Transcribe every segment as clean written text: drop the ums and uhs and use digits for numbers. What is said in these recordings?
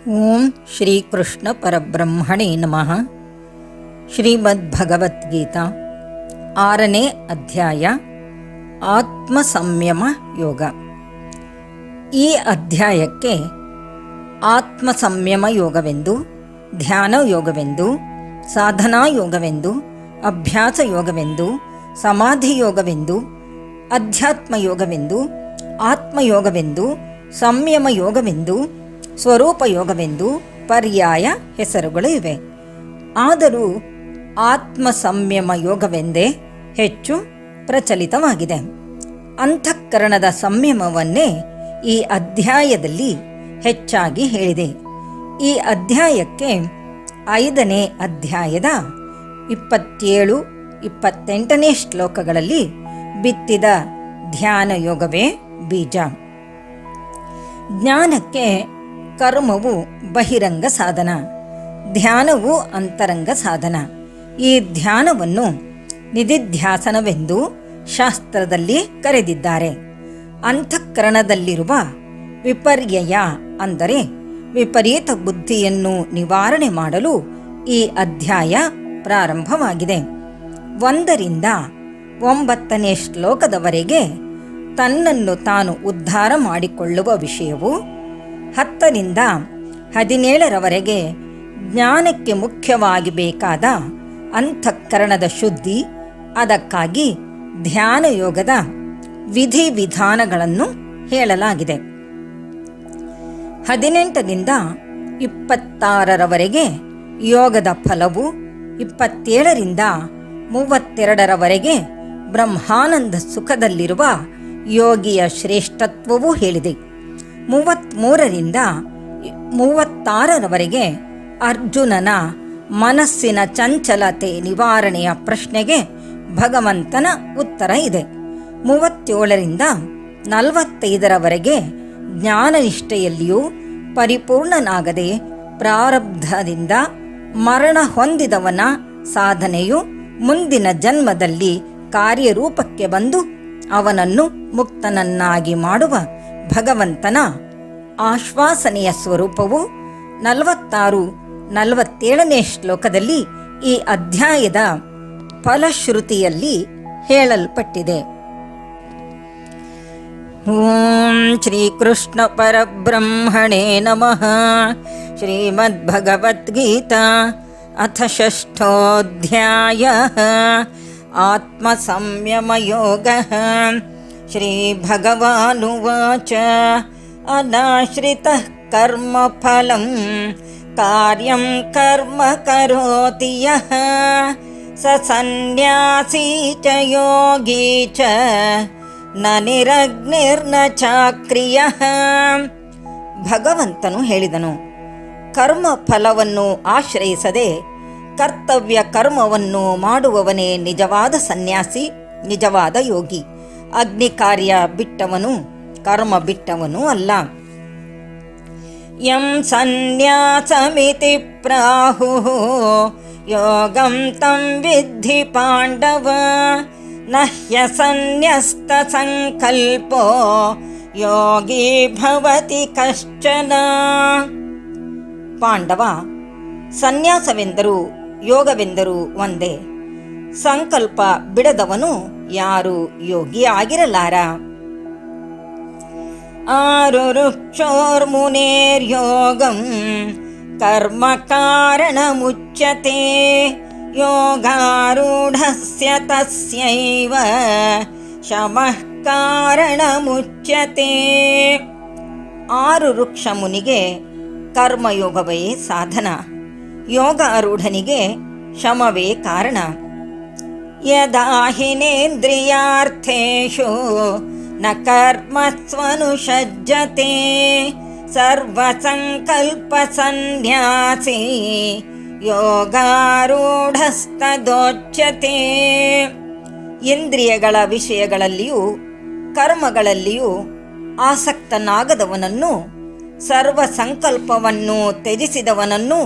ಓಂ ಶ್ರೀ ಕೃಷ್ಣ ಪರಬ್ರಹ್ಮಣೇ ನಮಃ. ಶ್ರೀಮದ್ಭಗವದ್ಗೀತಾ 6ನೇ ಅಧ್ಯಾಯ ಆತ್ಮ ಸಂಯಮ ಯೋಗ. ಈ ಅಧ್ಯಾಯಕ್ಕೆ ಆತ್ಮ ಸಂಯಮ ಯೋಗವೆಂದು, ಧ್ಯಾನ ಯೋಗವೆಂದು, ಸಾಧನಾ ಯೋಗವೆಂದು, ಅಭ್ಯಾಸ ಯೋಗವೆಂದು, ಸಮಾಧಿ ಯೋಗವೆಂದು, ಅಧ್ಯಾತ್ಮ ಯೋಗವೆಂದು, ಆತ್ಮಯೋಗವೆಂದು, ಸಂಯಮ ಯೋಗವೆಂದು, ಸ್ವರೂಪ ಯೋಗವೆಂದು ಪರ್ಯಾಯ ಹೆಸರುಗಳು ಇವೆ. ಆದರೂ ಆತ್ಮ ಸಂಯಮ ಯೋಗವೆಂದೇ ಹೆಚ್ಚು ಪ್ರಚಲಿತವಾಗಿದೆ. ಅಂತಃಕರಣದ ಸಂಯಮವನ್ನೇ ಈ ಅಧ್ಯಾಯದಲ್ಲಿ ಹೆಚ್ಚಾಗಿ ಹೇಳಿದೆ. ಈ ಅಧ್ಯಾಯಕ್ಕೆ 5ನೇ ಅಧ್ಯಾಯದ 27-28ನೇ ಶ್ಲೋಕಗಳಲ್ಲಿ ಬಿತ್ತಿದ ಧ್ಯಾನ ಯೋಗವೇ ಬೀಜ. ಜ್ಞಾನಕ್ಕೆ ಕರ್ಮವು ಬಹಿರಂಗ ಸಾಧನ, ಧ್ಯಾನವು ಅಂತರಂಗ ಸಾಧನ. ಈ ಧ್ಯಾನವನ್ನು ನಿಧಿಧ್ಯಾಸನವೆಂದು ಶಾಸ್ತ್ರದಲ್ಲಿ ಕರೆದಿದ್ದಾರೆ. ಅಂತಃಕರಣದಲ್ಲಿರುವ ವಿಪರ್ಯಯ ಅಂದರೆ ವಿಪರೀತ ಬುದ್ಧಿಯನ್ನು ನಿವಾರಣೆ ಮಾಡಲು ಈ ಅಧ್ಯಾಯ ಪ್ರಾರಂಭವಾಗಿದೆ. 1ರಿಂದ 9ನೇ ಶ್ಲೋಕದವರೆಗೆ ತನ್ನನ್ನು ತಾನು ಉದ್ಧಾರ ಮಾಡಿಕೊಳ್ಳುವ ವಿಷಯವು, 10ರಿಂದ 17ರವರೆಗೆ ಜ್ಞಾನಕ್ಕೆ ಮುಖ್ಯವಾಗಿ ಬೇಕಾದ ಅಂತಃಕರಣದ ಶುದ್ಧಿ, ಅದಕ್ಕಾಗಿ ಧ್ಯಾನ ಯೋಗದ ವಿಧಿವಿಧಾನಗಳನ್ನು ಹೇಳಲಾಗಿದೆ. 18ರಿಂದ 26ರವರೆಗೆ ಯೋಗದ ಫಲವು, 27ರಿಂದ 32ರವರೆಗೆ ಬ್ರಹ್ಮಾನಂದ ಸುಖದಲ್ಲಿರುವ ಯೋಗಿಯ ಶ್ರೇಷ್ಠತ್ವವೂ ಹೇಳಿದೆ. 33ರಿಂದ 36ರವರೆಗೆ ಅರ್ಜುನನ ಮನಸ್ಸಿನ ಚಂಚಲತೆ ನಿವಾರಣೆಯ ಪ್ರಶ್ನೆಗೆ ಭಗವಂತನ ಉತ್ತರ ಇದೆ. 37ರಿಂದ 45ರವರೆಗೆ ಜ್ಞಾನನಿಷ್ಠೆಯಲ್ಲಿಯೂ ಪರಿಪೂರ್ಣನಾಗದೆ ಪ್ರಾರಬ್ಧದಿಂದ ಮರಣ ಹೊಂದಿದವನ ಸಾಧನೆಯು ಮುಂದಿನ ಜನ್ಮದಲ್ಲಿ ಕಾರ್ಯರೂಪಕ್ಕೆ ಬಂದು ಅವನನ್ನು ಮುಕ್ತನನ್ನಾಗಿ ಮಾಡುವ ಭಗವಂತನ ಆಶ್ವಾಸನೆಯ ಸ್ವರೂಪವು 46-47ನೇ ಶ್ಲೋಕದಲ್ಲಿ ಈ ಅಧ್ಯಾಯದ ಫಲಶ್ರುತಿಯಲ್ಲಿ ಹೇಳಲ್ಪಟ್ಟಿದೆ. ಓಂ ಶ್ರೀ ಕೃಷ್ಣ ಪರಬ್ರಹ್ಮಣೇ ನಮಃ. ಶ್ರೀಮದ್ಭಗವದ್ಗೀತಾ ಅಥ 6ಠೋಧ್ಯಾಯಃ ಆತ್ಮ ಸಂಯಮ ಯೋಗಃ. ಶ್ರೀ ಭಗವಾನುವಾಚ ಅನಾಶ್ರಿತಃ ಕರ್ಮ ಫಲಂ ಕಾರ್ಯಂ ಕರ್ಮ ಕರೋತಿ ಯಃ ಸ ಸನ್ಯಾಸೀ ಚ ಯೋಗೀ ಚ ನ ನಿರಗ್ನಿರ್ನ ಚಾಕ್ರಿಯಃ. ಭಗವಂತನು ಹೇಳಿದನು, ಕರ್ಮ ಫಲವನ್ನು ಆಶ್ರಯಿಸದೆ ಕರ್ತವ್ಯ ಕರ್ಮವನ್ನು ಮಾಡುವವನೇ ನಿಜವಾದ ಸನ್ಯಾಸಿ, ನಿಜವಾದ ಯೋಗಿ. ಅಗ್ನಿ ಕಾರ್ಯ ಬಿಟ್ಟವನು ಕರ್ಮ ಬಿಟ್ಟವನು ಅಲ್ಲ. ಯಂ ಸನ್ಯಾಸಮಿತಿ ಪ್ರಾಹುಃ ಯೋಗಂ ತಂ ವಿದ್ಧಿ ಪಾಂಡವ ನ ಹ್ಯಸನ್ಯಸ್ತ ಸಂಕಲ್ಪೋ ಯೋಗಿ ಭವತಿ ಕಶ್ಚನ. ಪಾಂಡವ, ಸನ್ಯಾಸವೆಂದರೂ ಯೋಗವೆಂದರೂ ಒಂದೇ. ಸಂಕಲ್ಪ ಬಿಡದವನು ಯಾರು ಯೋಗಿ ಆಗಿರಲಾರ. ಆರುರುಕ್ಷೋರ್ಮುನೇರ್ಯೋಗಂ ಕರ್ಮ ಕಾರಣಮುಚ್ಯತೆ ಯೋಗಾರೂಢಸ್ಯ ತಸ್ಯೈವ ಶಮಃ ಕಾರಣಮುಚ್ಯತೆ. 6 ವೃಕ್ಷ ಮುನಿಗೆ ಕರ್ಮಯೋಗವೇ ಸಾಧನ, ಯೋಗ ಆರೂಢನಿಗೆ ಶಮವೇ ಕಾರಣ. ಯದಾ ಹಿನೇಂದ್ರಿಯಾರ್ಥೇಷು ನ ಕರ್ಮಸ್ವನುಷಜ್ಜತೆ ಸರ್ವಸಂಕಲ್ಪ ಸನ್ಯಾಸಿ ಯೋಗಾರೂಢಸ್ತದೋಚ್ಯತೆ. ಇಂದ್ರಿಯಗಳ ವಿಷಯಗಳಲ್ಲಿಯೂ ಕರ್ಮಗಳಲ್ಲಿಯೂ ಆಸಕ್ತನಾಗದವನನ್ನು, ಸರ್ವ ಸಂಕಲ್ಪವನ್ನು ತ್ಯಜಿಸಿದವನನ್ನು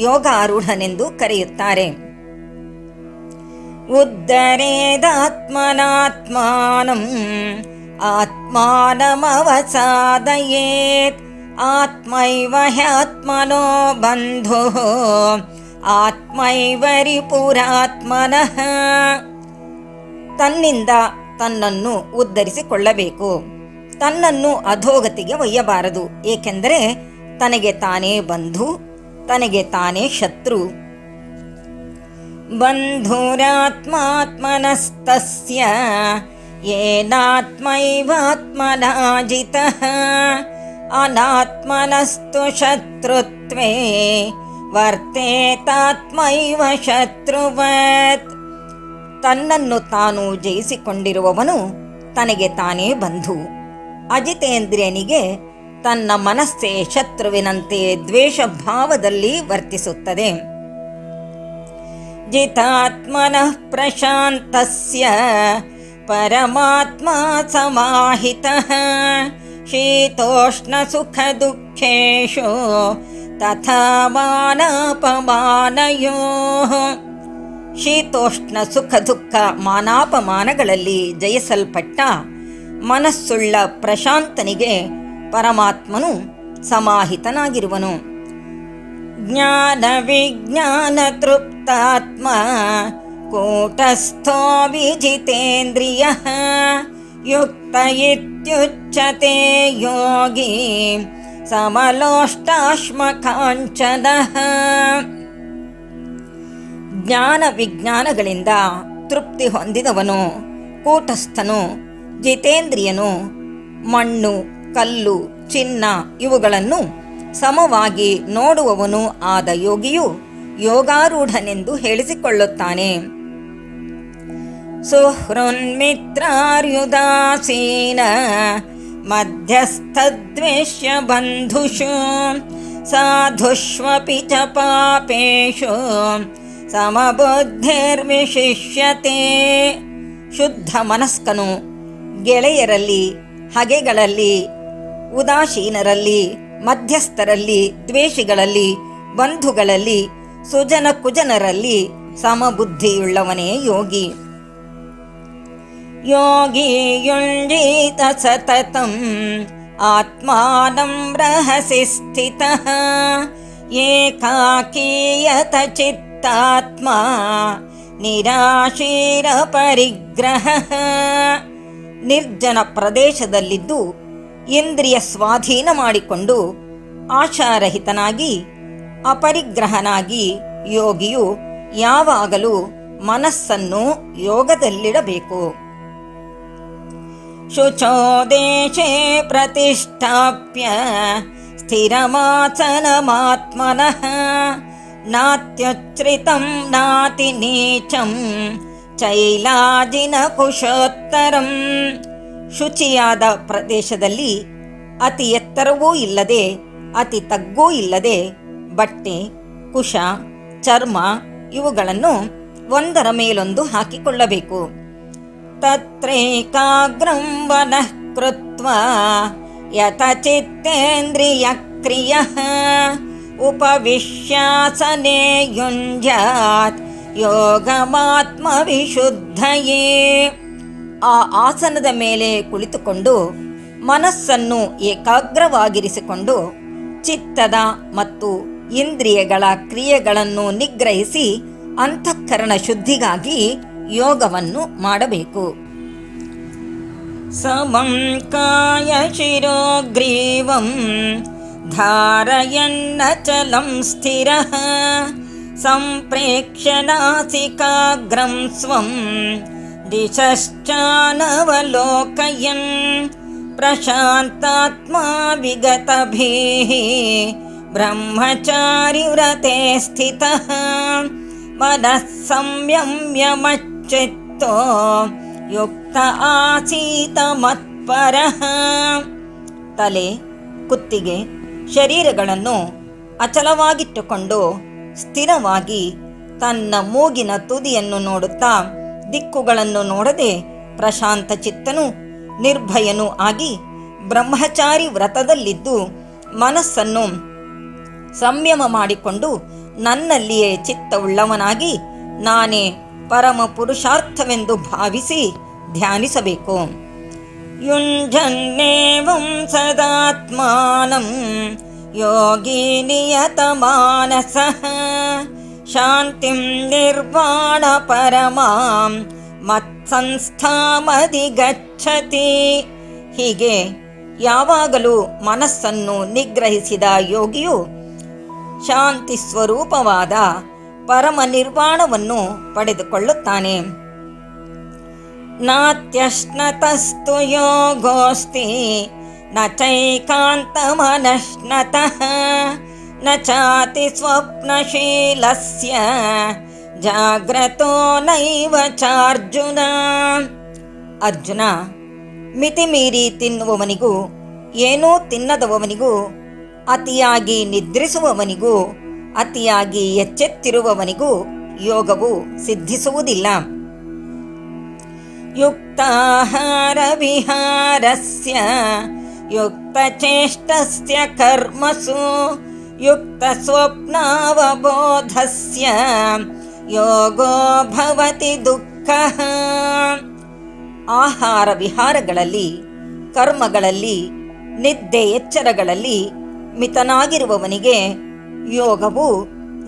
ಯೋಗಾರೂಢನೆಂದು ಕರೆಯುತ್ತಾರೆ. ಉದ್ಧರೇದಾತ್ಮನಾತ್ಮಾನಂ ಆತ್ಮಾನಮವಸಾದಯೇತ್ ಆತ್ಮೈವ ಹ್ಯಾತ್ಮನೋ ಬಂಧೋ ಆತ್ಮೈವರಿಪುರಾತ್ಮನಃ. ತನ್ನಿಂದ ತನ್ನನ್ನು ಉದ್ಧರಿಸಿಕೊಳ್ಳಬೇಕು, ತನ್ನನ್ನು ಅಧೋಗತಿಗೆ ಒಯ್ಯಬಾರದು. ಏಕೆಂದರೆ ತನಗೆ ತಾನೇ ಬಂಧು, ತನಗೆ ತಾನೇ ಶತ್ರು. ಬಂಧುರಾತ್ಮಾತ್ಮನಸ್ತಸ್ಯ ಯೇನಾತ್ಮೈವಾತ್ಮನಾ ಜಿತಃ ಅನಾತ್ಮನಸ್ತು ಶತ್ರುತ್ವೇ ವರ್ತೇತಾತ್ಮೈವ ಶತ್ರುವತ್. ತನ್ನನ್ನು ತಾನು ಜಯಿಸಿಕೊಂಡಿರುವವನು ತನಗೆ ತಾನೇ ಬಂಧು. ಅಜಿತೇಂದ್ರಿಯನಿಗೆ ತನ್ನ ಮನಸ್ಸೇ ಶತ್ರುವಿನಂತೆ ದ್ವೇಷ ಭಾವದಲ್ಲಿ ವರ್ತಿಸುತ್ತದೆ. ಜಿತಾತ್ಮನಃ ಪ್ರಶಾಂತಸ್ಯ ಪರಮಾತ್ಮ ಸಮಾಹಿತಃ ಶೀತೋಷ್ಣ ಸುಖ ದುಃಖೇಷು ತಥಾ ಮಾನಾಪಮಾನಯೋಃ. ಶೀತೋಷ್ಣ ಸುಖ ದುಃಖ ಮಾನಾಪಮಾನಗಳಲ್ಲಿ ಜಯಿಸಲ್ಪಟ್ಟ ಮನಸ್ಸುಳ್ಳ ಪ್ರಶಾಂತನಿಗೆ ಪರಮಾತ್ಮನು ಸಮಾಹಿತನಾಗಿರುವನು. ಜ್ಞಾನ ವಿಜ್ಞಾನ ತೃಪ್ತಾತ್ಮ ಕೂಟಸ್ಥೋ ವಿಜಿತೇಂದ್ರಿಯಃ ಯುಕ್ತ ಇತ್ಯುಚ್ಯತೆ ಯೋಗಿ ಸಮಲೋಷ್ಟಾಶ್ಮಕಾಂಚನಃ. ಜ್ಞಾನ ವಿಜ್ಞಾನಗಳಿಂದ ತೃಪ್ತಿ ಹೊಂದಿದವನು ಕೂಟಸ್ಥನು, ಜಿತೇಂದ್ರಿಯನು, ಮಣ್ಣು, ಕಲ್ಲು, ಚಿನ್ನ ಇವುಗಳನ್ನು ಸಮವಾಗಿ ನೋಡುವವನು ಆದ ಯೋಗಿಯು ಯೋಗಾರೂಢನೆಂದು ಹೇಳಿಸಿಕೊಳ್ಳುತ್ತಾನೆ. ಸುಹೃನ್ಮಿತ್ರಾರ್ಯುದಾಸೀನ ಮಧ್ಯಸ್ಥದ್ವೇಷ್ಯ ಬಂಧುಷು ಸಾಧುಷ್ವಪಿ ಚ ಪಾಪೇಷು ಸಮಬುದ್ಧಿರ್ವಿಶಿಷ್ಯತೆ. ಶುದ್ಧ ಮನಸ್ಕನು ಗೆಳೆಯರಲ್ಲಿ, ಹಗೆಗಳಲ್ಲಿ, ಉದಾಸೀನರಲ್ಲಿ, ಮಧ್ಯಸ್ಥರಲ್ಲಿ, ದ್ವೇಷಿಗಳಲ್ಲಿ, ಬಂಧುಗಳಲ್ಲಿ, ಸುಜನ ಕುಜನರಲ್ಲಿ ಸಮಬುದ್ಧಿಯುಳ್ಳವನೇ ಯೋಗಿ. ಯೋಗಿ ಯುಂಜೀತ ಸತತಂ ಆತ್ಮಾನಂ ರಹಸಿ ಸ್ಥಿತಃ ಏಕಾಕೀಯತ ಚಿತ್ತಾತ್ಮ ನಿರಾಶೀರ ಪರಿಗ್ರಹ. ನಿರ್ಜನ ಪ್ರದೇಶದಲ್ಲಿದ್ದು ಇಂದ್ರಿಯ ಸ್ವಾಧೀನ ಮಾಡಿಕೊಂಡು ಆಶಾರಹಿತನಾಗಿ ಅಪರಿಗ್ರಹನಾಗಿ ಯೋಗಿಯು ಯಾವಾಗಲೂ ಮನಸ್ಸನ್ನು ಯೋಗದಲ್ಲಿಡಬೇಕು. ಶುಚೋ ದೇಶೇ ಪ್ರತಿಷ್ಠಾಪ್ಯ ಸ್ಥಿರಮಾಸನಮಾತ್ಮನಃ ನಾತ್ಯುಚ್ಛ್ರಿತಂ ನಾತಿ ನೀಚಂ ಚೈಲಾಜಿನ ಕುಶೋತ್ತರಂ. ಶುಚಿಯಾದ ಪ್ರದೇಶದಲ್ಲಿ ಅತಿ ಎತ್ತರವೂ ಇಲ್ಲದೆ ಅತಿ ತಗ್ಗೂ ಇಲ್ಲದೆ ಬಟ್ಟೆ, ಕುಶ, ಚರ್ಮ ಇವುಗಳನ್ನು ಒಂದರ ಮೇಲೊಂದು ಹಾಕಿಕೊಳ್ಳಬೇಕು. ತತ್ರೈಕಾಗ್ರಂ ವನಃ ಕೃತ್ವಾ ಯತಚಿತ್ತೇಂದ್ರಿಯ ಕ್ರಿಯಃ ಉಪವಿಶ್ಯಾಸನೆ ಯುಂಜಾತ್ ಯೋಗಮಾತ್ಮ ವಿಶುದ್ಧಯೇ. ಆ ಆಸನದ ಮೇಲೆ ಕುಳಿತುಕೊಂಡು ಮನಸ್ಸನ್ನು ಏಕಾಗ್ರವಾಗಿರಿಸಿಕೊಂಡು ಚಿತ್ತದ ಮತ್ತು ಇಂದ್ರಿಯಗಳ ಕ್ರಿಯೆಗಳನ್ನು ನಿಗ್ರಹಿಸಿ ಅಂತಃಕರಣ ಶುದ್ಧಿಗಾಗಿ ಯೋಗವನ್ನು ಮಾಡಬೇಕು. ಸಮಂ ಕಾಯ ಶಿರೋಗ್ರೀವಂ ಧಾರಯನ್ನಚಲಂ ಸ್ಥಿರಃ ಸಂಪ್ರೇಕ್ಷ್ಯ ನಾಸಿಕಾಗ್ರಂ ಸ್ವಂ ದಿಶಶ್ಚಾನವಲೋಕಯನ್ ಪ್ರಶಾಂತಾತ್ಮಾ ವಿಗತಭೀಃ ಬ್ರಹ್ಮಚಾರಿ ವ್ರತೆ ಸ್ಥಿತಃ ಮನಃ ಸಂಯಮ್ಯ ಮಚ್ಚಿತ್ತೋ ಯುಕ್ತ ಆಸೀತ ಮತ್ಪರಃ. ತಲೆ, ಕುತ್ತಿಗೆ, ಶರೀರಗಳನ್ನು ಅಚಲವಾಗಿಟ್ಟುಕೊಂಡು ಸ್ಥಿರವಾಗಿ ತನ್ನ ಮೂಗಿನ ತುದಿಯನ್ನು ನೋಡುತ್ತಾ ದಿಕ್ಕುಗಳನ್ನು ನೋಡದೆ ಪ್ರಶಾಂತ ಚಿತ್ತನು ನಿರ್ಭಯನೂ ಆಗಿ ಬ್ರಹ್ಮಚಾರಿ ವ್ರತದಲ್ಲಿದ್ದು ಮನಸ್ಸನ್ನು ಸಂಯಮ ಮಾಡಿಕೊಂಡು ನನ್ನಲ್ಲಿಯೇ ಚಿತ್ತವುಳ್ಳವನಾಗಿ ನಾನೇ ಪರಮ ಪುರುಷಾರ್ಥವೆಂದು ಭಾವಿಸಿ ಧ್ಯಾನಿಸಬೇಕು. ಯುಂಜನ್ನೇವಂ ಸದಾತ್ಮಾನಂ ಯೋಗಿ ನಿಯತಮಾನಸಃ ಶಾಂತಿಂ ನಿರ್ವಾಣ ಪರಮಾಂ ಮತ್ಸಂಸ್ಥಾಮಧಿಗಚ್ಚತಿ. ಹೀಗೆ ಯಾವಾಗಲೂ ಮನಸ್ಸನ್ನು ನಿಗ್ರಹಿಸಿದ ಯೋಗಿಯು ಶಾಂತಿ ಸ್ವರೂಪವಾದ ಪರಮ ನಿರ್ವಾಣವನ್ನು ಪಡೆದುಕೊಳ್ಳುತ್ತಾನೆ. ನಾತ್ಯಶ್ನತಸ್ತು ಯೋಗೋಸ್ತಿ ನ ಚೈಕಾಂತಮನಶ್ನತಃ ನ ಚಾತಿ ಸ್ವಪ್ನಶೀಲಸ್ಯ ಜಾಗ್ರತೋ ನೈವ ಚಾರ್ಜುನ. ಅರ್ಜುನ, ಮಿತಿಮೀರಿ ತಿನ್ನುವವನಿಗೂ ಏನೂ ತಿನ್ನದವನಿಗೂ ಅತಿಯಾಗಿ ನಿದ್ರಿಸುವವನಿಗೂ ಅತಿಯಾಗಿ ಎಚ್ಚೆತ್ತಿರುವವನಿಗೂ ಯೋಗವು ಸಿದ್ಧಿಸುವುದಿಲ್ಲ. ಯುಕ್ತಾಹಾರ ವಿಹಾರಸ್ಯ ಯುಕ್ತಚೇಷ್ಟಸ್ಯ ಕರ್ಮಸು ಯುಕ್ತ ಸ್ವಪ್ನಾವಬೋಧಸ್ಯ ಯೋಗೋ ಭವತಿ ದುಃಖಃ. ಆಹಾರ ವಿಹಾರಗಳಲ್ಲಿ, ಕರ್ಮಗಳಲ್ಲಿ, ನಿದ್ದೆ ಎಚ್ಚರಗಳಲ್ಲಿ ಮಿತನಾಗಿರುವವನಿಗೆ ಯೋಗವು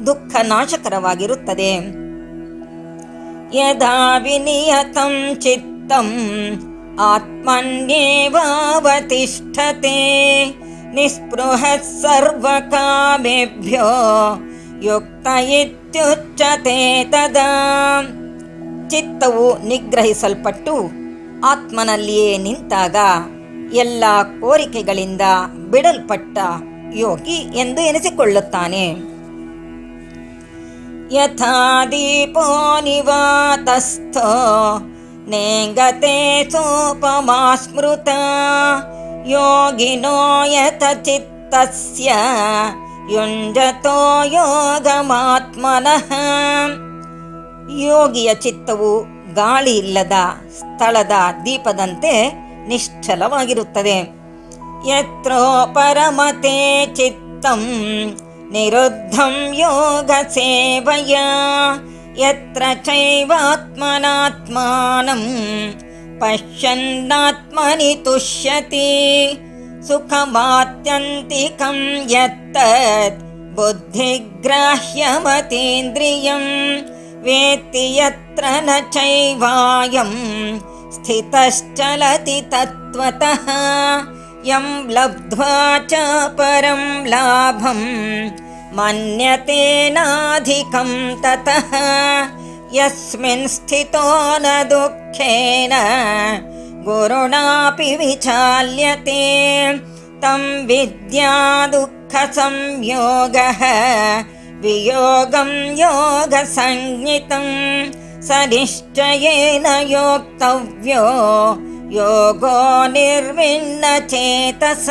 ದುಃಖ ನಾಶಕರವಾಗಿರುತ್ತದೆ. ಯದಾ ವಿನಿಯತಂ ಚಿತ್ತಂ ಆತ್ಮನ್ಯೇವಾವತಿಷ್ಠತೆ ನಿಸ್ಪೃಹಃ ಸರ್ವಕಾಮೇಭ್ಯೋ ಯುಕ್ತ ಇತ್ಯುಚ್ಯತೆ ತದಾ. ಚಿತ್ತವು ನಿಗ್ರಹಿಸಲ್ಪಟ್ಟು ಆತ್ಮನಲ್ಲಿಯೇ ನಿಂತಾಗ ಎಲ್ಲ ಕೋರಿಕೆಗಳಿಂದ ಬಿಡಲ್ಪಟ್ಟ ಯೋಗಿ ಎಂದು ಎನಿಸಿಕೊಳ್ಳುತ್ತಾನೆ. ಯಥಾ ದೀಪೋ ನಿವಾತಸ್ಥೋ ನೇಂಗತೆ ಸೋಪಮಾ ಸ್ಮೃತ ಯೋಗಿನೋ ಯಥ ಚಿತ್ತಸ್ಯ ಯುಂಜತೋ ಯೋಗಮಾತ್ಮನಃ. ಯೋಗಿಯ ಚಿತ್ತವು ಗಾಳಿ ಇಲ್ಲದ ಸ್ಥಳದ ದೀಪದಂತೆ ನಿಶ್ಚಲವಾಗಿರುತ್ತದೆ. ಯತ್ರೋ ಪರಮತೆ ಚಿತ್ತಂ ನಿರುದ್ಧಂ ಯೋಗ ಸೇವಯ ಯತ್ರ ಚೈವಾತ್ಮನಾತ್ಮಾನಂ ಪಶ್ಯನ್ನಾತ್ಮನಿ ತುಷ್ಯತಿ ಸುಖಮಾತ್ಯಂತಿಕಂ ಯತ್ತತ್ ಬುದ್ಧಿಗ್ರಾಹ್ಯಮತೀಂದ್ರಿಯಂ ವೇತ್ತಿ ಯತ್ರ ನ ಚೈವಾಯಂ ಸ್ಥಿತಶ್ಚಲತಿ ತತ್ವತಃ ಯಂ ಲಬ್ಧ್ವಾ ಚ ಪರಂ ಲಾಭಂ ಮನ್ಯತೇನಾಧಿಕಂ ತತಃ ಯಸ್ಮಿನ್ ಸ್ಥಿತೋ ನ ದುಃಖೇನ ಗುರುಣಾಪಿ ವಿಚಾಲ್ಯತೆ ತಂ ವಿದ್ಯಾ ದುಃಖ ಸಂಯೋಗಃ ವಿಯೋಗಂ ಯೋಗ ಸಂಜ್ಞಿತಂ ಸ ನಿಶ್ಚಯೇನ ಯೋಕ್ತವ್ಯೋ ಯೋಗೋ ನಿರ್ವಿಣ್ಣ ಚೇತಸ.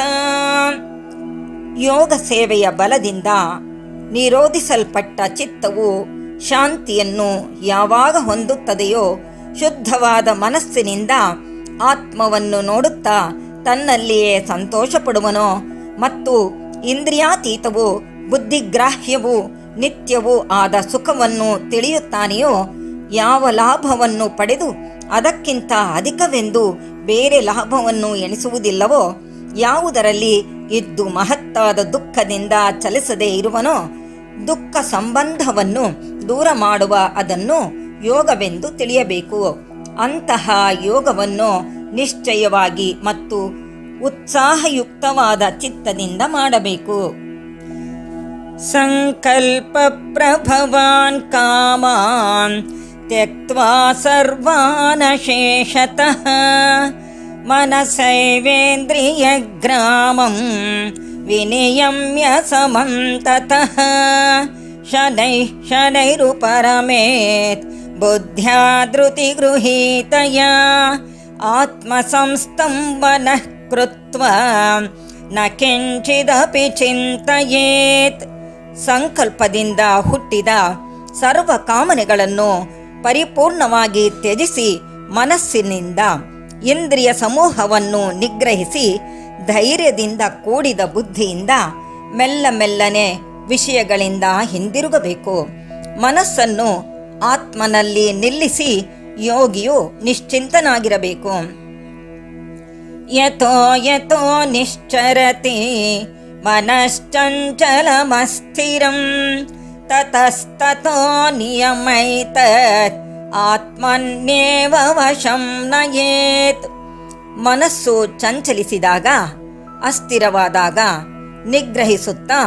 ಯೋಗ ಸೇವೆಯ ಬಲದಿಂದ ನಿರೋಧಿಸಲ್ಪಟ್ಟ ಚಿತ್ತವು ಶಾಂತಿಯನ್ನು ಯಾವಾಗ ಹೊಂದುತ್ತದೆಯೋ ಶುದ್ಧವಾದ ಮನಸ್ಸಿನಿಂದ ಆತ್ಮವನ್ನು ನೋಡುತ್ತಾ ತನ್ನಲ್ಲಿಯೇ ಸಂತೋಷ ಪಡುವನೋ ಮತ್ತು ಇಂದ್ರಿಯಾತೀತವೂ ಬುದ್ಧಿಗ್ರಾಹ್ಯವೂ ನಿತ್ಯವೂ ಆದ ಸುಖವನ್ನು ತಿಳಿಯುತ್ತಾನೆಯೋ, ಯಾವ ಲಾಭವನ್ನು ಪಡೆದು ಅದಕ್ಕಿಂತ ಅಧಿಕವೆಂದು ಬೇರೆ ಲಾಭವನ್ನು ಎಣಿಸುವುದಿಲ್ಲವೋ, ಯಾವುದರಲ್ಲಿ ಇದ್ದು ಮಹತ್ತಾದ ದುಃಖದಿಂದ ಚಲಿಸದೇ ಇರುವನೋ, ದುಃಖ ಸಂಬಂಧವನ್ನು ದೂರ ಮಾಡುವ ಅದನ್ನು ಯೋಗವೆಂದು ತಿಳಿಯಬೇಕು. ಅಂತಹ ಯೋಗವನ್ನು ನಿಶ್ಚಯವಾಗಿ ಮತ್ತು ಉತ್ಸಾಹಯುಕ್ತವಾದ ಚಿತ್ತದಿಂದ ಮಾಡಬೇಕು. ಸಂಕಲ್ಪ ಪ್ರಭವಾನ್ ಕಾಮಾನ್ ತ್ಯಕ್ತ್ವಾ ಸರ್ವಾನ್ ಶೇಷತಃ ಮನಸೈವೇಂದ್ರಿಯ ಗ್ರಾಮಂ ವಿನಿಯಮ್ಯ ಸಮಂತತಃ ಶನೈಃ ಶನೈರುಪರಮೇತ್ ಬುದ್ಧ್ಯಾ ಧೃತಿ ಗೃಹೀತಯ ಆತ್ಮಸಂಸ್ಥಂ ಮನಃ ಕೃತ್ವಾ ನ ಕಿಂಚಿದಪಿ ಚಿಂತಯೇತ್. ಸಂಕಲ್ಪದಿಂದ ಹುಟ್ಟಿದ ಸರ್ವ ಕಾಮನೆಗಳನ್ನು ಪರಿಪೂರ್ಣವಾಗಿ ತ್ಯಜಿಸಿ ಮನಸ್ಸಿನಿಂದ ಇಂದ್ರಿಯ ಸಮೂಹವನ್ನು ನಿಗ್ರಹಿಸಿ ಧೈರ್ಯದಿಂದ ಕೂಡಿದ ಬುದ್ಧಿಯಿಂದ ಮೆಲ್ಲ ಮೆಲ್ಲನೆ ವಿಷಯಗಳಿಂದ ಹಿಂದಿರುಗಬೇಕು. ಮನಸ್ಸನ್ನು ಆತ್ಮನಲ್ಲಿ ನಿಲ್ಲಿಸಿ ಯೋಗಿಯು ನಿಶ್ಚಿಂತನಾಗಿರಬೇಕು. ಯತೋ ಯತೋ ನಿಶ್ಚರತಿ ಮನಶ್ಚಂಚಲಮಸ್ಥಿರಂ ತತಸ್ತತೋ ನಿಯಮೈತತ್ ಆತ್ಮನ್ಯೇವ ವಶಂ ನಯೇತ್. ಮನಸ್ಸು ಚಂಚಲಿಸಿದಾಗ, ಅಸ್ಥಿರವಾದಾಗ ನಿಗ್ರಹಿಸುತ್ತಾ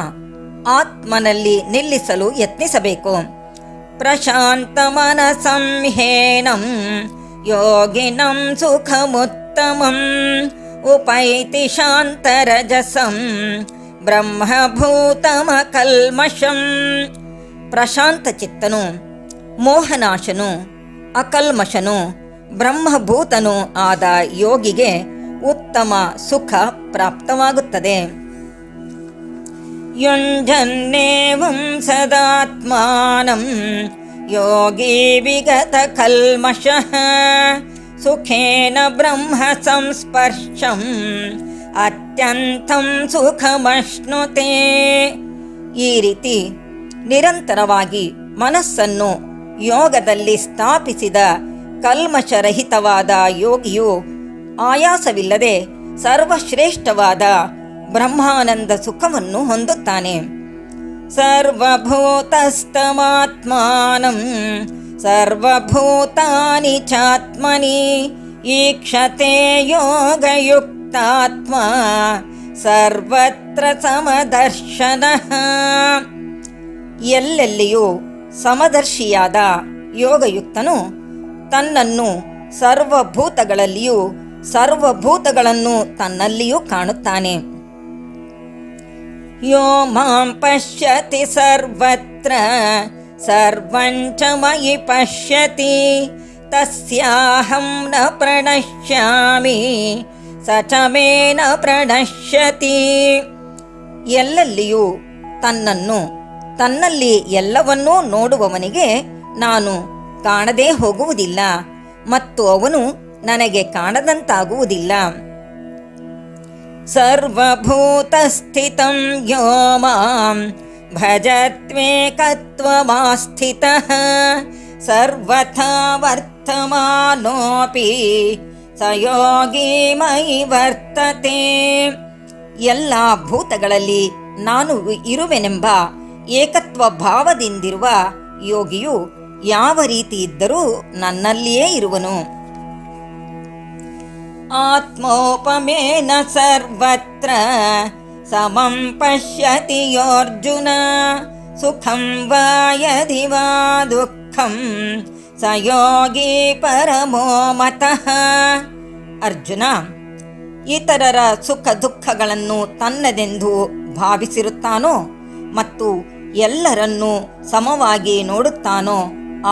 ಆತ್ಮನಲ್ಲಿ ನಿಲ್ಲಿಸಲು ಯತ್ನಿಸಬೇಕು. ಪ್ರಶಾಂತ ಮನಸಂ ಹೇನಂ ಯೋಗಿನಂ ಸುಖಮುತ್ತಮಂ ಉಪೈತಿ ಶಾಂತರಜಸಂ ಬ್ರಹ್ಮಭೂತಮಕಲ್ಮಷಂ. ಪ್ರಶಾಂತ ಚಿತ್ತನು, ಮೋಹನಾಶನು, ಅಕಲ್ಮಷನು, ಬ್ರಹ್ಮಭೂತನು ಆದ ಯೋಗಿಗೆ ಉತ್ತಮ ಸುಖ ಪ್ರಾಪ್ತವಾಗುತ್ತದೆ. ಯುಂಜನ್ನೇವಂ ಸದಾತ್ಮಾನಂ ಯೋಗಿ ವಿಗತ ಕಲ್ಮಷಃ ಸುಖೇನ ಬ್ರಹ್ಮ ಸಂಸ್ಪರ್ಶಂ ಅತ್ಯಂತಂ ಸುಖಮಶ್ನುತೆ. ಈ ರೀತಿ ನಿರಂತರವಾಗಿ ಮನಸ್ಸನ್ನು ಯೋಗದಲ್ಲಿ ಸ್ಥಾಪಿಸಿದ ಕಲ್ಮಷರಹಿತವಾದ ಯೋಗಿಯು ಆಯಾಸವಿಲ್ಲದೆ ಸರ್ವಶ್ರೇಷ್ಠವಾದ ಬ್ರಹ್ಮಾನಂದ ಸುಖವನ್ನು ಹೊಂದುತ್ತಾನೆ. ಸರ್ವಭೂತಸ್ಥಮಾತ್ಮಾನಂ ಸರ್ವಭೂತಾನಿ ಚಾತ್ಮನಿ ಈಕ್ಷತೆ ಯೋಗಯುಕ್ತಾತ್ಮ ಸರ್ವತ್ರ ಸಮದರ್ಶನಃ. ಎಲ್ಲೆಲ್ಲಿಯೂ ಸಮದರ್ಶಿಯಾದ ಯೋಗಯುಕ್ತನು ತನ್ನನ್ನು ಸರ್ವಭೂತಗಳಲ್ಲಿಯೂ ಸರ್ವಭೂತಗಳನ್ನು ತನ್ನಲ್ಲಿಯೂ ಕಾಣುತ್ತಾನೆ. ಯೋ ಮಾಂ ಪಶ್ಯತಿ ಸರ್ವತ್ರ ಸರ್ವಂಚ ಮಯಿ ಪಶ್ಯತಿ ತಸ್ಯಾಹಂ ನ ಪ್ರಣಶ್ಯಾಮಿ ಸ ಚ ಮೇ ನ ಪ್ರಣಶ್ಯತಿ. ಎಲ್ಲೆಲ್ಲಿಯೂ ತನ್ನನ್ನು ತನ್ನಲ್ಲಿ ಎಲ್ಲವನ್ನೂ ನೋಡುವವನಿಗೆ ನಾನು ಕಾಣದೇ ಹೋಗುವುದಿಲ್ಲ ಮತ್ತು ಅವನು ನನಗೆ ಕಾಣದಂತಾಗುವುದಿಲ್ಲ. ಸರ್ವಭೂತಸ್ಥಿತಂ ಯೋ ಮಾಂ ಭಜತ್ವೇಕತ್ವಮಾಸ್ಥಿತಃ ಸರ್ವಥಾ ವರ್ತಮಾನೋಪಿ ಸ ಯೋಗಿ ಮಯಿ ವರ್ತತೆ. ಎಲ್ಲ ಭೂತಗಳಲ್ಲಿ ನಾನು ಇರುವೆನೆಂಬ ಏಕತ್ವ ಭಾವದಿಂದಿರುವ ಯೋಗಿಯು ಯಾವ ರೀತಿ ಇದ್ದರೂ ನನ್ನಲ್ಲಿಯೇ ಇರುವನು. ಆತ್ಮೋಪಮೇನ ಸರ್ವತ್ರ ಸಮಂ ಪಶ್ಯತಿ ಯೋರ್ಜುನ ಸುಖಂ ವಾ ಯದಿ ವಾ ದುಃಖಂ ಸ ಯೋಗಿ ಪರಮೋ ಮತಃ. ಅರ್ಜುನ, ಇತರರ ಸುಖ ದುಃಖಗಳನ್ನು ತನ್ನದೆಂದು ಭಾವಿಸಿರುತ್ತಾನೋ ಮತ್ತು ಎಲ್ಲರನ್ನೂ ಸಮವಾಗಿ ನೋಡುತ್ತಾನೋ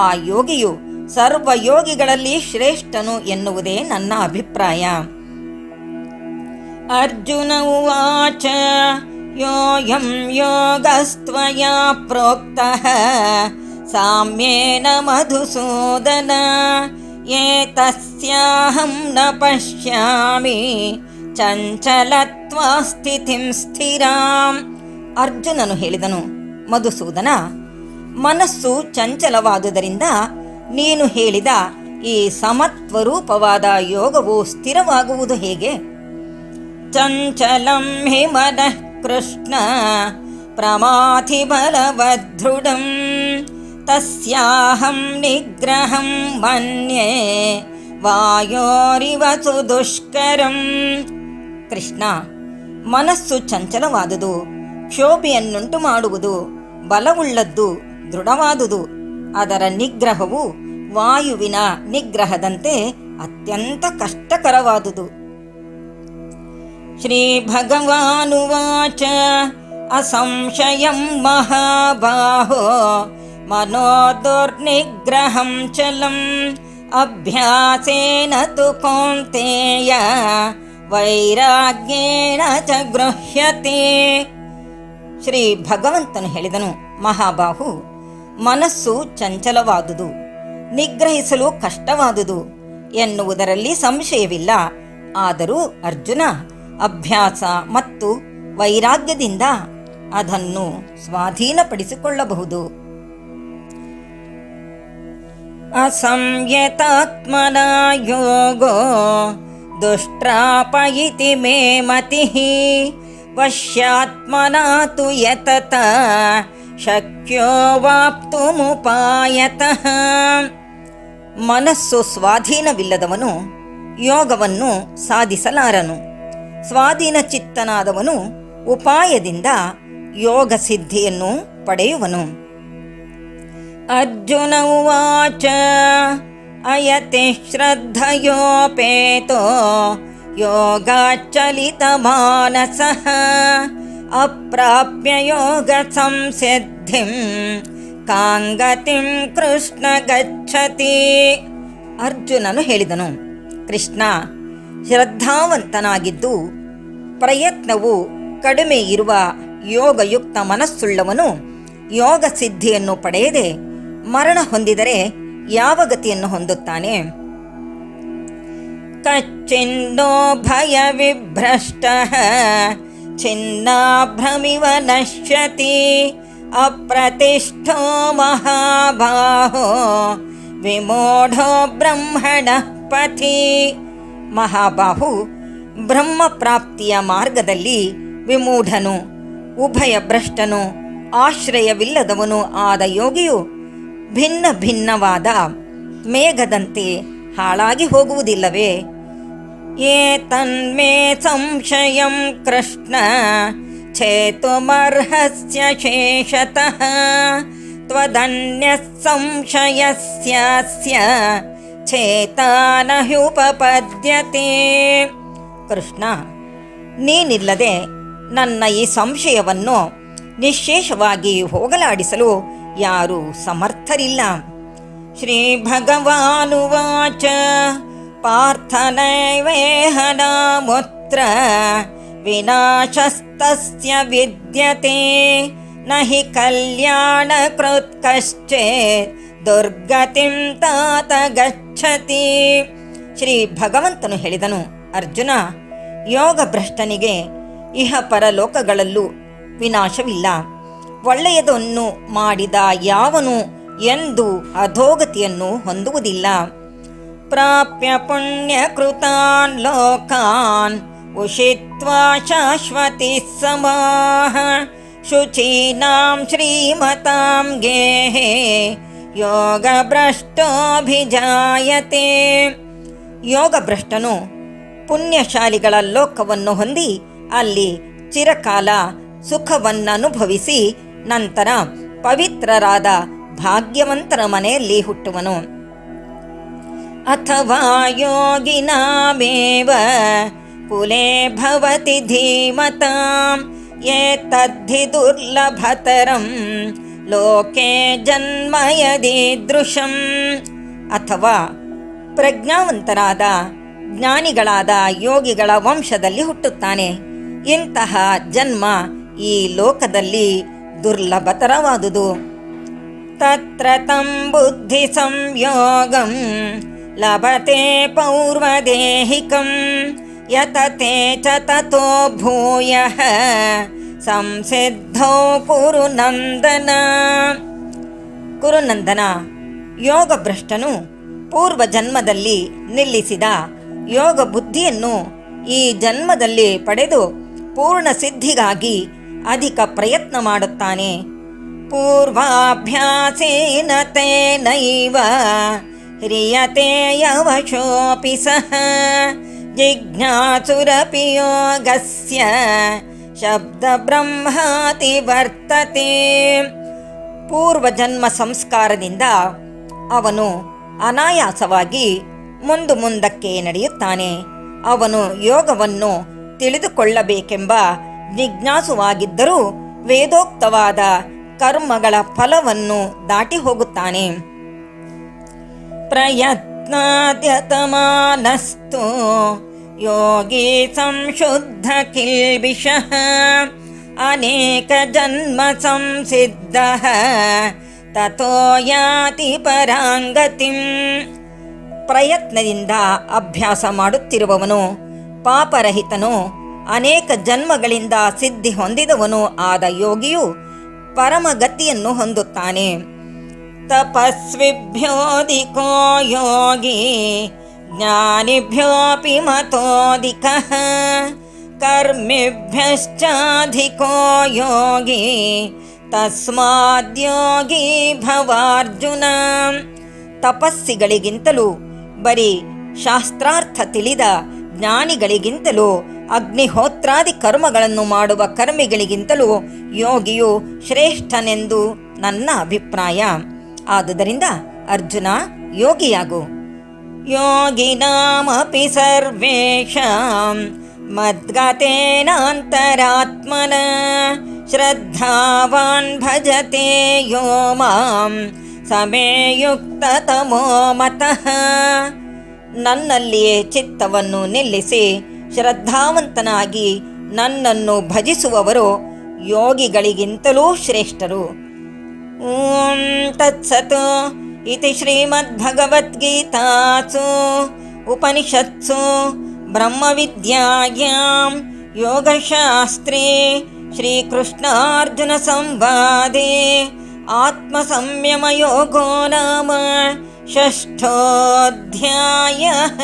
ಆ ಯೋಗಿಯು ಸರ್ವಯೋಗಿಗಳಲ್ಲಿ ಶ್ರೇಷ್ಠನು ಎನ್ನುವುದೇ ನನ್ನ ಅಭಿಪ್ರಾಯ. ಅರ್ಜುನ ಉವಾಚ ಯೋಯಂ ಯೋಗಸ್ತ್ವಯಾ ಪ್ರೋಕ್ತಃ ಸಾಮ್ಯೇನ ಮಧುಸೂದನ ಏತಸ್ಯಾಹಂ ನ ಪಶ್ಯಾಮಿ ಚಂಚಲತ್ವಾ ಸ್ಥಿತಿಂ ಸ್ಥಿರಾಂ. ಅರ್ಜುನನು ಹೇಳಿದನು, ಮಧುಸೂದನ, ಮನಸ್ಸು ಚಂಚಲವಾದುದರಿಂದ ನೀನು ಹೇಳಿದ ಈ ಸಮತ್ವರೂಪವಾದ ಯೋಗವು ಸ್ಥಿರವಾಗುವುದು ಹೇಗೆ? ಚಂಚಲಂ ಹಿ ಮನಃ ಕೃಷ್ಣ ಪ್ರಮಾಥಿ ಬಲವದೃಢಂ ತಸ್ಯಾಹಂ ನಿಗ್ರಹಂ ಮನ್ಯೇ ವಾಯೋರಿವ ಸುದುಷ್ಕರಂ. ಕೃಷ್ಣ, ಮನಸ್ಸು ಚಂಚಲವಾದುದು, ಕ್ಷೋಭೆಯನ್ನುಂಟು ಮಾಡುವುದು, ಬಲವುಳ್ಳದ್ದು, ದೃಢವಾದುದು. ಅದರ ನಿಗ್ರಹವು ವಾಯುವಿನ ನಿಗ್ರಹದಂತೆ ಅತ್ಯಂತ ಕಷ್ಟಕರವಾದುದು. ಶ್ರೀ ಭಗವಾನುವಾಚ ಅಸಂಶಯಂ ಮಹಾಬಾಹೋ ಮನೋ ದುರ್ನಿಗ್ರಹಂ ಚಲಂ ಅಭ್ಯಾಸೇನ ತು ಕೌಂತೇಯ ವೈರಾಗ್ಯೇಣ ಚ ಗೃಹ್ಯತೆ. ಶ್ರೀ ಭಗವಂತನು ಹೇಳಿದನು, ಮಹಾಬಾಹು, ಮನಸ್ಸು ಚಂಚಲವಾದುದು, ನಿಗ್ರಹಿಸಲು ಕಷ್ಟವಾದುದು ಎನ್ನುವುದರಲ್ಲಿ ಸಂಶಯವಿಲ್ಲ. ಆದರೂ ಅರ್ಜುನ, ಅಭ್ಯಾಸ ಮತ್ತು ವೈರಾಗ್ಯದಿಂದ ಅದನ್ನು ಸ್ವಾಧೀನಪಡಿಸಿಕೊಳ್ಳಬಹುದು. ಅಸಂಯತಾತ್ಮನ ಯೋಗೋ ದುಷ್ಟ್ರಾಪಯಿತಿ ಮೇ ಮತಿಃ ವಶ್ಯಾತ್ಮನಾ ತು ಯತತ ಶಕ್ಯೋ ವಾಪ್ತುಮುಪಾಯತಃ. ಮನಸ್ಸು ಸ್ವಾಧೀನವಿಲ್ಲದವನು ಯೋಗವನ್ನು ಸಾಧಿಸಲಾರನು. ಸ್ವಾಧೀನ ಚಿತ್ತನಾದವನು ಉಪಾಯದಿಂದ ಯೋಗ ಸಿದ್ಧಿಯನ್ನು ಪಡೆಯುವನು. ಅರ್ಜುನ ಉವಾಚ ಅಯತಿ ಶ್ರದ್ಧಯೋಪೇತೋ ಯೋಗಾಚಲಿತ ಮಾನಸಃ ಅಪ್ರಾಪ್ಯ ಯೋಗ ಸಂಸಿದ್ಧಿಂ ಕಾಂಗತಿಂ ಕೃಷ್ಣ ಗಚ್ಚತಿ. ಅರ್ಜುನನು ಹೇಳಿದನು, ಕೃಷ್ಣ, ಶ್ರದ್ಧಾವಂತನಾಗಿದ್ದು ಪ್ರಯತ್ನವು ಕಡಿಮೆ ಇರುವ ಯೋಗಯುಕ್ತ ಮನಸ್ಸುಳ್ಳವನು ಯೋಗ ಸಿದ್ಧಿಯನ್ನು ಪಡೆಯದೆ ಮರಣ ಹೊಂದಿದರೆ ಯಾವ ಗತಿಯನ್ನು ಹೊಂದುತ್ತಾನೆ? ಕಚ್ಚಿನ್ನೋ ಭಯ ವಿಭ್ರಷ್ಟ ಚಿನ್ನಾಭ್ರಮಿವ ನಶ್ಯತಿ ಅಪ್ರತಿಷ್ಠೋ ಮಹಾಬಾಹೋ ವಿಮೂಢೋ ಬ್ರಹ್ಮಣ ಪಥಿ. ಮಹಾಬಾಹು, ಬ್ರಹ್ಮ ಪ್ರಾಪ್ತಿಯ ಮಾರ್ಗದಲ್ಲಿ ವಿಮೂಢನು, ಉಭಯ ಭ್ರಷ್ಟನು, ಆಶ್ರಯವಿಲ್ಲದವನು ಆದ ಯೋಗಿಯು ಭಿನ್ನ ಭಿನ್ನವಾದ ಮೇಘದಂತೆ ಹಾಳಾಗಿ ಹೋಗುವುದಿಲ್ಲವೇ? ಏತನ್ಮೇ ಸಂಶಯಂ ಕೃಷ್ಣ ಛೇತುಮರ್ಹಸ್ಯ ಶೇಷತಃ ತ್ವದನ್ಯಃ ಸಂಶಯಸ್ಯಾಸ್ಯ ಛೇತಾನಹ್ಯುಪಪದ್ಯತೆ. ಕೃಷ್ಣ, ನೀನಿಲ್ಲದೆ ನನ್ನ ಈ ಸಂಶಯವನ್ನು ನಿಶ್ಶೇಷವಾಗಿ ಹೋಗಲಾಡಿಸಲು ಯಾರೂ ಸಮರ್ಥರಿಲ್ಲ. ಶ್ರೀ ಭಗವಾನುವಾಚ ಪಾರ್ಥನೈವೇಹ ನಾಮುತ್ರ ವಿನಾಶಸ್ತಸ್ಯ ವಿದ್ಯತೆ ನಹಿ ಕಲ್ಯಾಣಕೃತ್ ಕಶ್ಚಿತ್ ದುರ್ಗತಿಂ ತಾತ ಗಚ್ಚತಿ. ಶ್ರೀ ಭಗವಂತನು ಹೇಳಿದನು, ಅರ್ಜುನ, ಯೋಗ ಭ್ರಷ್ಟನಿಗೆ ಇಹ ಪರಲೋಕಗಳಲ್ಲೂ ವಿನಾಶವಿಲ್ಲ. ಒಳ್ಳೆಯದನ್ನು ಮಾಡಿದ ಯಾವನು ಎಂದು ಅಧೋಗತಿಯನ್ನು ಹೊಂದುವುದಿಲ್ಲ. ಪ್ರಾಪ್ಯ ಪುಣ್ಯಕೃತಾನ್ ಲೋಕಾನ್ ಉಷಿತ್ವಾ ಶಾಶ್ವತಿ ಸಮಾಹ ಶುಚೀನಾಂ ಶ್ರೀಮತಾಂ ಗೇಹೇ ಯೋಗ ಭ್ರಷ್ಟೋಭಿಜಾಯತೆ. ಯೋಗ ಭ್ರಷ್ಟನು ಪುಣ್ಯಶಾಲಿಗಳ ಲೋಕವನ್ನು ಹೊಂದಿ ಅಲ್ಲಿ ಚಿರಕಾಲ ಸುಖವನ್ನನುಭವಿಸಿ ನಂತರ ಪವಿತ್ರರಾದ ಭಾಗ್ಯವಂತರ ಮನೆಯಲ್ಲಿ ಹುಟ್ಟುವನು. ಅಥವಾ ಯೋಗಿನಾಮೇವ ಕುಲೇ ಭವತಿ ಧೀಮತಾಂ ಏತದ್ಧಿ ದುರ್ಲಭತರಂ ಲೋಕೆ ಜನ್ಮಯದೀದೃಶಂ. ಅಥವಾ ಪ್ರಜ್ಞಾವಂತರಾದ ಜ್ಞಾನಿಗಳಾದ ಯೋಗಿಗಳ ವಂಶದಲ್ಲಿ ಹುಟ್ಟುತ್ತಾನೆ. ಇಂತಹ ಜನ್ಮ ಈ ಲೋಕದಲ್ಲಿ ದುರ್ಲಭತರವಾದುದು. ತತ್ರ ತಂ ಬುದ್ಧಿ ಸಂಯೋಗಂ ಲಭತೆ ಪೌರ್ವದೇಹಿಕಂ ಯತತೆ ಚ ತತೋ ಭೂಯಃ ಸಂಸಿದ್ಧೋ ಕುರುನಂದನ. ಕುರುನಂದನ, ಯೋಗ ಭ್ರಷ್ಟನು ಪೂರ್ವ ಜನ್ಮದಲ್ಲಿ ನಿಲ್ಲಿಸಿದ ಯೋಗ ಬುದ್ಧಿಯನ್ನು ಈ ಜನ್ಮದಲ್ಲಿ ಪಡೆದು ಪೂರ್ಣ ಸಿದ್ಧಿಗಾಗಿ ಅಧಿಕ ಪ್ರಯತ್ನ ಮಾಡುತ್ತಾನೆ. ಪೂರ್ವಾಭ್ಯಾಸೇನ ತೇನೈವ ಹ್ರಿಯತೆ ಯವಶೋಪಿ ಸಹ ಜಿಜ್ಞಾಸುರಪಿ ಯೋಗಸ್ಯ ಶಬ್ದ ಬ್ರಹ್ಮಾತಿ ವರ್ತತೆ. ಪೂರ್ವಜನ್ಮ ಸಂಸ್ಕಾರದಿಂದ ಅವನು ಅನಾಯಾಸವಾಗಿ ಮುಂದಕ್ಕೆ ನಡೆಯುತ್ತಾನೆ. ಅವನು ಯೋಗವನ್ನು ತಿಳಿದುಕೊಳ್ಳಬೇಕೆಂಬ ಜಿಜ್ಞಾಸುವಾಗಿದ್ದರೂ ವೇದೋಕ್ತವಾದ ಕರ್ಮಗಳ ಫಲವನ್ನು ದಾಟಿ ಹೋಗುತ್ತಾನೆ. ಪ್ರಯತ್ನಾದ್ಯತಮಾನಸ್ತು ಯೋಗಿ ಸಂಶುದ್ಧ ಕಿಲ್ಬಿಷಃ ಅನೇಕ ಜನ್ಮ ಸಂಸಿದ್ಧಃ ತತೋ ಯಾತಿ ಪರಾಂಗತಿಂ. ಪ್ರಯತ್ನದಿಂದ ಅಭ್ಯಾಸ ಮಾಡುತ್ತಿರುವವನು ಪಾಪರಹಿತನು, ಅನೇಕ ಜನ್ಮಗಳಿಂದ ಸಿದ್ಧಿ ಹೊಂದಿದವನು ಆದ ಯೋಗಿಯು ಪರಮಗತಿಯನ್ನು ಹೊಂದುತ್ತಾನೆ. ತಪಸ್ವಿಭ್ಯೋಧಿಕೋ ಯೋಗಿ ಜ್ಞಾನಿಭ್ಯೋಪಿ ಮತೋಧಿಕಃ ಕರ್ಮಿಭ್ಯಶ್ಚಾಧಿಕೋ ಯೋಗಿ ತಸ್ಮಾದ್ಯೋಗಿ ಭವಾರ್ಜುನ. ತಪಸ್ಸಿಗಳಿಗಿಂತಲೂ ಬರೀ ಶಾಸ್ತ್ರಾರ್ಥ ತಿಳಿದ ಜ್ಞಾನಿಗಳಿಗಿಂತಲೂ ಅಗ್ನಿಹೋತ್ರಾದಿ ಕರ್ಮಗಳನ್ನು ಮಾಡುವ ಕರ್ಮಿಗಳಿಗಿಂತಲೂ ಯೋಗಿಯು ಶ್ರೇಷ್ಠನೆಂದು ನನ್ನ ಅಭಿಪ್ರಾಯ. ಆದುದರಿಂದ ಅರ್ಜುನ ಯೋಗಿಯಾಗು. ಯೋಗಿನಾಮಪಿ ಸರ್ವೇಷಾಂ ಮದ್ಗತೇನಾಂತರಾತ್ಮನ ಶ್ರದ್ಧಾವಾನ್ ಭಜತೆ ಯೋ ಮಾಂ ಸಮೇ ಯುಕ್ತತಮೋ ಮತಃ. ನನ್ನಲ್ಲಿಯೇ ಚಿತ್ತವನ್ನು ನಿಲ್ಲಿಸಿ ಶ್ರದ್ಧಾವಂತನಾಗಿ ನನ್ನನ್ನು ಭಜಿಸುವವರು ಯೋಗಿಗಳಿಗಿಂತಲೂ ಶ್ರೇಷ್ಠರು. ಓಂ ತತ್ಸತ್ ಇತಿ ಶ್ರೀಮದ್ಭಗವದ್ಗೀತಾಸು ಉಪನಿಷತ್ಸು ಬ್ರಹ್ಮವಿದ್ಯಾಯಾಂ ಯೋಗಶಾಸ್ತ್ರೇ ಶ್ರೀಕೃಷ್ಣಾರ್ಜುನ ಸಂವಾದೇ ಆತ್ಮಸಂಯಮಯೋಗೋ ನಾಮ ಷಷ್ಠೋಧ್ಯಾಯಃ.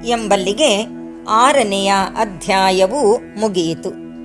ಎಂಬಲ್ಲಿಗೆ 6ನೆಯ ಅಧ್ಯಾಯವು ಮುಗಿಯಿತು.